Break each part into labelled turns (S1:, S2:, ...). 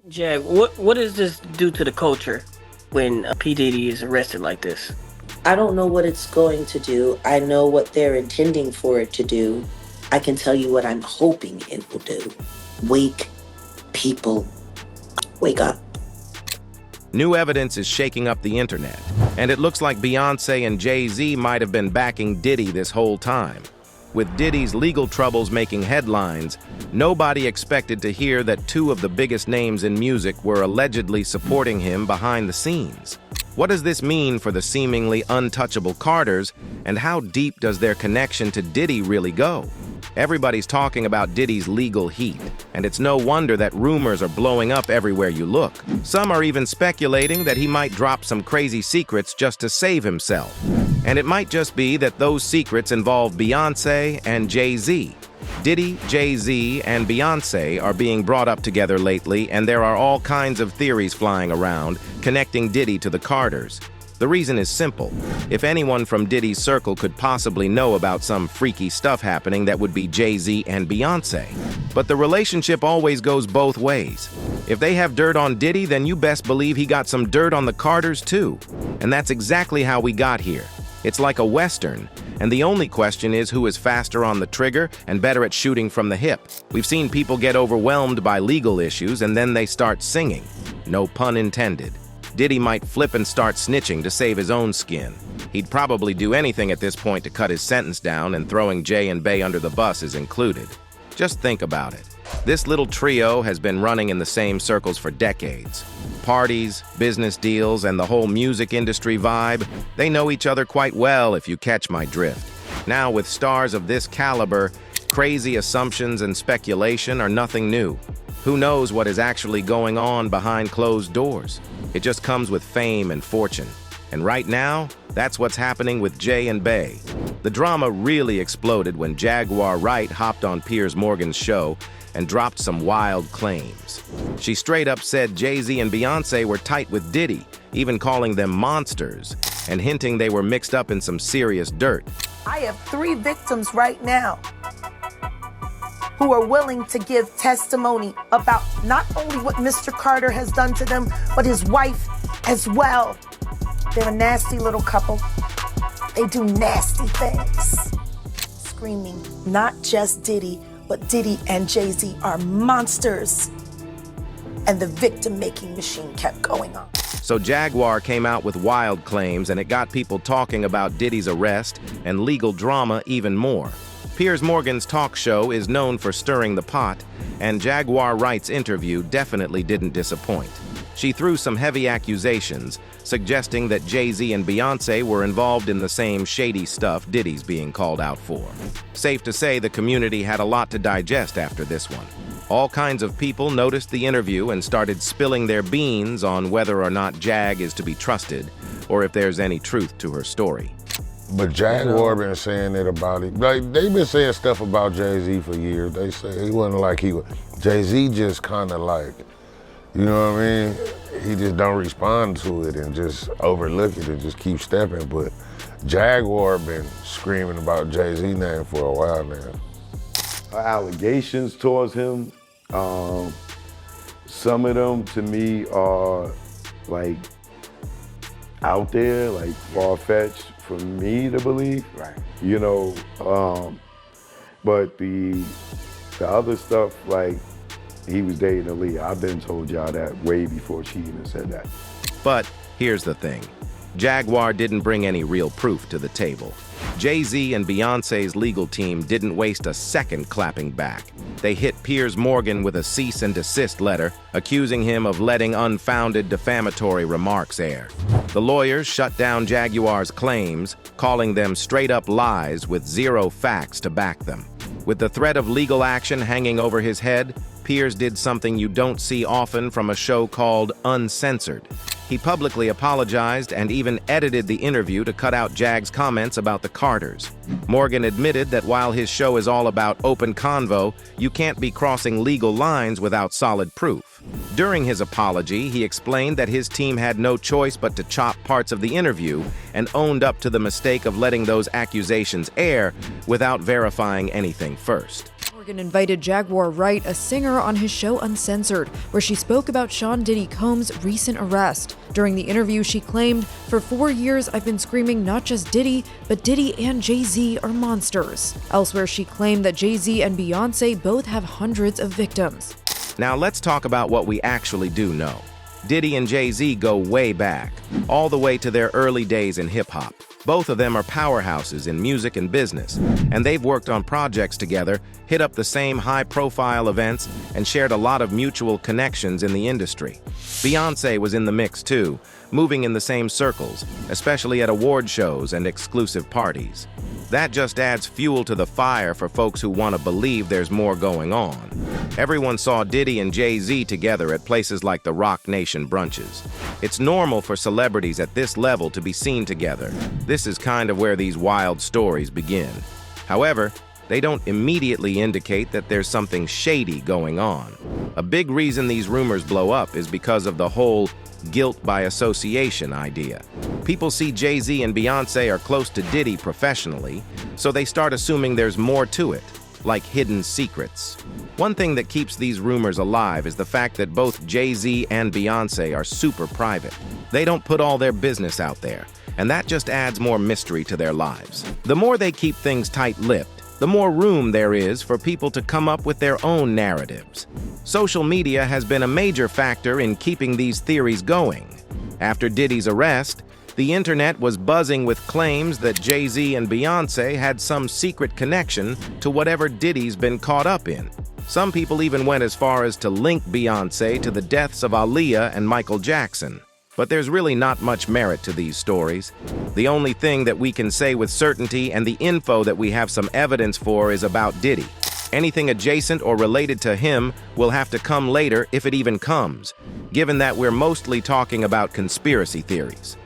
S1: Jag, what does this do to the culture when P Diddy is arrested like this?
S2: I don't know what it's going to do. I know what they're intending for it to do. I can tell you what I'm hoping it will do. Wake people, wake up.
S3: New evidence is shaking up the internet, and it looks like Beyoncé and Jay-Z might have been backing Diddy this whole time. With Diddy's legal troubles making headlines, nobody expected to hear that two of the biggest names in music were allegedly supporting him behind the scenes. What does this mean for the seemingly untouchable Carters, and how deep does their connection to Diddy really go? Everybody's talking about Diddy's legal heat, and it's no wonder that rumors are blowing up everywhere you look. Some are even speculating that he might drop some crazy secrets just to save himself. And it might just be that those secrets involve Beyoncé and Jay-Z. Diddy, Jay-Z, and Beyoncé are being brought up together lately, and there are all kinds of theories flying around connecting Diddy to the Carters. The reason is simple. If anyone from Diddy's circle could possibly know about some freaky stuff happening, that would be Jay-Z and Beyoncé. But the relationship always goes both ways. If they have dirt on Diddy, then you best believe he got some dirt on the Carters too. And that's exactly how we got here. It's like a Western, and the only question is who is faster on the trigger and better at shooting from the hip. We've seen people get overwhelmed by legal issues and then they start singing. No pun intended. Diddy might flip and start snitching to save his own skin. He'd probably do anything at this point to cut his sentence down, and throwing Jay and Bey under the bus is included. Just think about it. This little trio has been running in the same circles for decades. Parties, business deals, and the whole music industry vibe, they know each other quite well, if you catch my drift. Now, with stars of this caliber, crazy assumptions and speculation are nothing new. Who knows what is actually going on behind closed doors? It just comes with fame and fortune. And right now, that's what's happening with Jay and Bey. The drama really exploded when Jaguar Wright hopped on Piers Morgan's show and dropped some wild claims. She straight up said Jay-Z and Beyoncé were tight with Diddy, even calling them monsters, and hinting they were mixed up in some serious dirt.
S4: I have 3 victims right now who are willing to give testimony about not only what Mr. Carter has done to them, but his wife as well. They're a nasty little couple. They do nasty things. Screaming, not just Diddy, but Diddy and Jay-Z are monsters. And the victim-making machine kept going on.
S3: So Jaguar came out with wild claims, and it got people talking about Diddy's arrest and legal drama even more. Piers Morgan's talk show is known for stirring the pot, and Jaguar Wright's interview definitely didn't disappoint. She threw some heavy accusations, suggesting that Jay-Z and Beyoncé were involved in the same shady stuff Diddy's being called out for. Safe to say the community had a lot to digest after this one. All kinds of people noticed the interview and started spilling their beans on whether or not Jag is to be trusted, or if there's any truth to her story.
S5: But Jaguar been saying it about it. Like, they've been saying stuff about Jay-Z for years. They say he wasn't like he was. Jay-Z just kind of like, you know what I mean? He just don't respond to it and just overlook it and just keep stepping. But Jaguar been screaming about Jay-Z name for a while now.
S6: Allegations towards him, some of them to me are like out there, like far-fetched for me to believe.
S7: Right.
S6: You know, but the other stuff, like he was dating Aaliyah, I've been told y'all that way before she even said that.
S3: But here's the thing. Jaguar didn't bring any real proof to the table. Jay-Z and Beyoncé's legal team didn't waste a second clapping back. They hit Piers Morgan with a cease and desist letter, accusing him of letting unfounded defamatory remarks air. The lawyers shut down Jaguar's claims, calling them straight-up lies with zero facts to back them. With the threat of legal action hanging over his head, Piers did something you don't see often from a show called Uncensored. He publicly apologized and even edited the interview to cut out Jag's comments about the Carters. Morgan admitted that while his show is all about open convo, you can't be crossing legal lines without solid proof. During his apology, he explained that his team had no choice but to chop parts of the interview and owned up to the mistake of letting those accusations air without verifying anything first.
S7: Rogan invited Jaguar Wright, a singer, on his show Uncensored, where she spoke about Sean Diddy Combs' recent arrest. During the interview, she claimed, "For 4 years, I've been screaming not just Diddy, but Diddy and Jay-Z are monsters." Elsewhere, she claimed that Jay-Z and Beyoncé both have hundreds of victims.
S3: Now let's talk about what we actually do know. Diddy and Jay-Z go way back, all the way to their early days in hip-hop. Both of them are powerhouses in music and business, and they've worked on projects together, hit up the same high-profile events, and shared a lot of mutual connections in the industry. Beyoncé was in the mix too, moving in the same circles, especially at award shows and exclusive parties. That just adds fuel to the fire for folks who want to believe there's more going on. Everyone saw Diddy and Jay-Z together at places like the Rock Nation brunches. It's normal for celebrities at this level to be seen together. This is kind of where these wild stories begin. However, they don't immediately indicate that there's something shady going on. A big reason these rumors blow up is because of the whole guilt by association idea. People see Jay-Z and Beyoncé are close to Diddy professionally, so they start assuming there's more to it, like hidden secrets. One thing that keeps these rumors alive is the fact that both Jay-Z and Beyoncé are super private. They don't put all their business out there, and that just adds more mystery to their lives. The more they keep things tight-lipped, the more room there is for people to come up with their own narratives. Social media has been a major factor in keeping these theories going. After Diddy's arrest, the internet was buzzing with claims that Jay-Z and Beyoncé had some secret connection to whatever Diddy's been caught up in. Some people even went as far as to link Beyoncé to the deaths of Aaliyah and Michael Jackson. But there's really not much merit to these stories. The only thing that we can say with certainty and the info that we have some evidence for is about Diddy. Anything adjacent or related to him will have to come later if it even comes, given that we're mostly talking about conspiracy theories.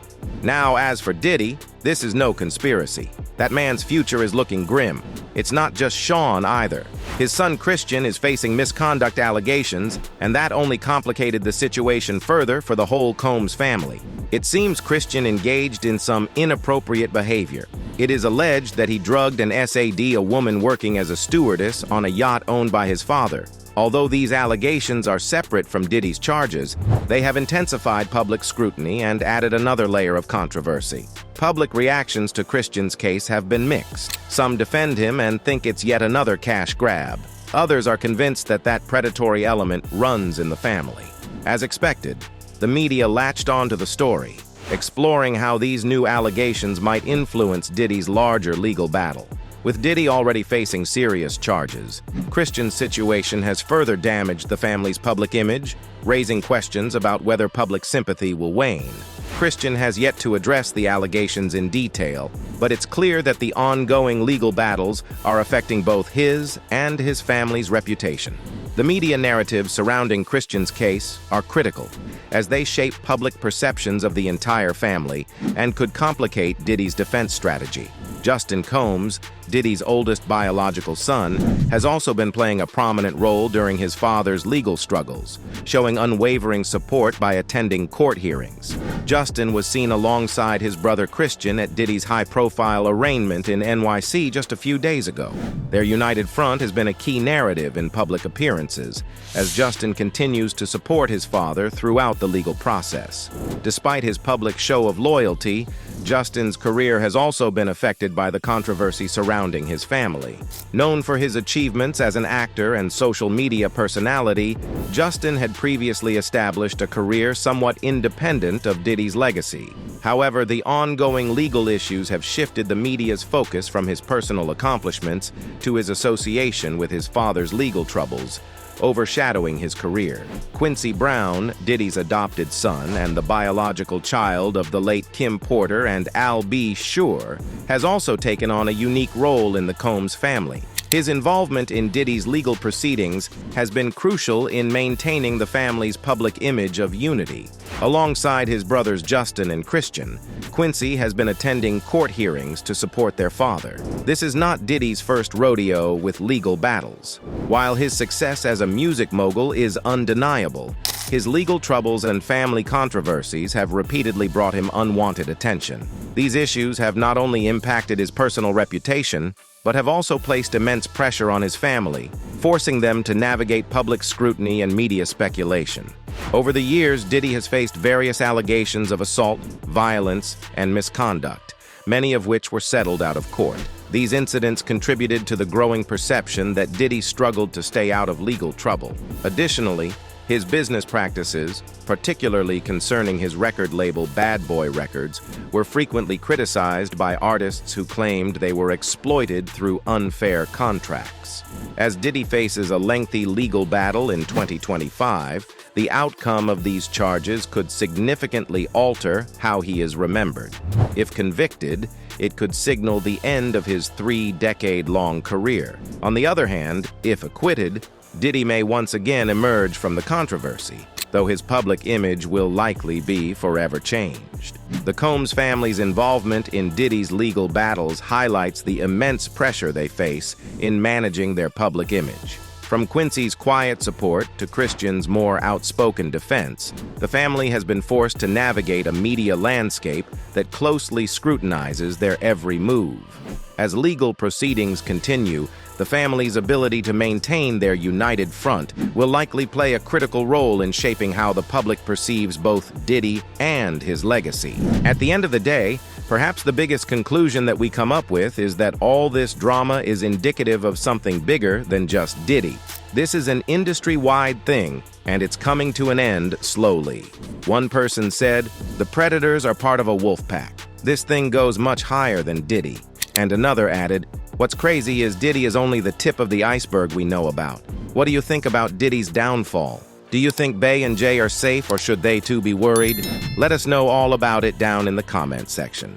S3: Now, as for Diddy, this is no conspiracy. That man's future is looking grim. It's not just Sean either. His son Christian is facing misconduct allegations, and that only complicated the situation further for the whole Combs family. It seems Christian engaged in some inappropriate behavior. It is alleged that he drugged and SAD'd a woman working as a stewardess on a yacht owned by his father. Although these allegations are separate from Diddy's charges, they have intensified public scrutiny and added another layer of controversy. Public reactions to Christian's case have been mixed. Some defend him and think it's yet another cash grab. Others are convinced that that predatory element runs in the family. As expected, the media latched onto the story, exploring how these new allegations might influence Diddy's larger legal battle. With Diddy already facing serious charges, Christian's situation has further damaged the family's public image, raising questions about whether public sympathy will wane. Christian has yet to address the allegations in detail, but it's clear that the ongoing legal battles are affecting both his and his family's reputation. The media narratives surrounding Christian's case are critical, as they shape public perceptions of the entire family and could complicate Diddy's defense strategy. Justin Combs, Diddy's oldest biological son, has also been playing a prominent role during his father's legal struggles, showing unwavering support by attending court hearings. Justin was seen alongside his brother Christian at Diddy's high-profile arraignment in NYC just a few days ago. Their united front has been a key narrative in public appearances, as Justin continues to support his father throughout the legal process. Despite his public show of loyalty, Justin's career has also been affected by the controversy surrounding his family. Known for his achievements as an actor and social media personality, Justin had previously established a career somewhat independent of Diddy's legacy. However, the ongoing legal issues have shifted the media's focus from his personal accomplishments to his association with his father's legal troubles, overshadowing his career. Quincy Brown, Diddy's adopted son and the biological child of the late Kim Porter and Al B. Sure, has also taken on a unique role in the Combs family. His involvement in Diddy's legal proceedings has been crucial in maintaining the family's public image of unity. Alongside his brothers Justin and Christian, Quincy has been attending court hearings to support their father. This is not Diddy's first rodeo with legal battles. While his success as a music mogul is undeniable, His legal troubles and family controversies have repeatedly brought him unwanted attention. These issues have not only impacted his personal reputation, but have also placed immense pressure on his family, forcing them to navigate public scrutiny and media speculation. Over the years, Diddy has faced various allegations of assault, violence, and misconduct, many of which were settled out of court. These incidents contributed to the growing perception that Diddy struggled to stay out of legal trouble. Additionally, his business practices, particularly concerning his record label Bad Boy Records, were frequently criticized by artists who claimed they were exploited through unfair contracts. As Diddy faces a lengthy legal battle in 2025, the outcome of these charges could significantly alter how he is remembered. If convicted, it could signal the end of his 3-decade-long career. On the other hand, if acquitted, Diddy may once again emerge from the controversy, though his public image will likely be forever changed. The Combs family's involvement in Diddy's legal battles highlights the immense pressure they face in managing their public image. From Quincy's quiet support to Christian's more outspoken defense, the family has been forced to navigate a media landscape that closely scrutinizes their every move. As legal proceedings continue, the family's ability to maintain their united front will likely play a critical role in shaping how the public perceives both Diddy and his legacy. At the end of the day, perhaps the biggest conclusion that we come up with is that all this drama is indicative of something bigger than just Diddy. This is an industry-wide thing, and it's coming to an end slowly. One person said, "The predators are part of a wolf pack. This thing goes much higher than Diddy." And another added, "What's crazy is Diddy is only the tip of the iceberg we know about. What do you think about Diddy's downfall? Do you think Bey and Jay are safe, or should they too be worried? Let us know all about it down in the comments section."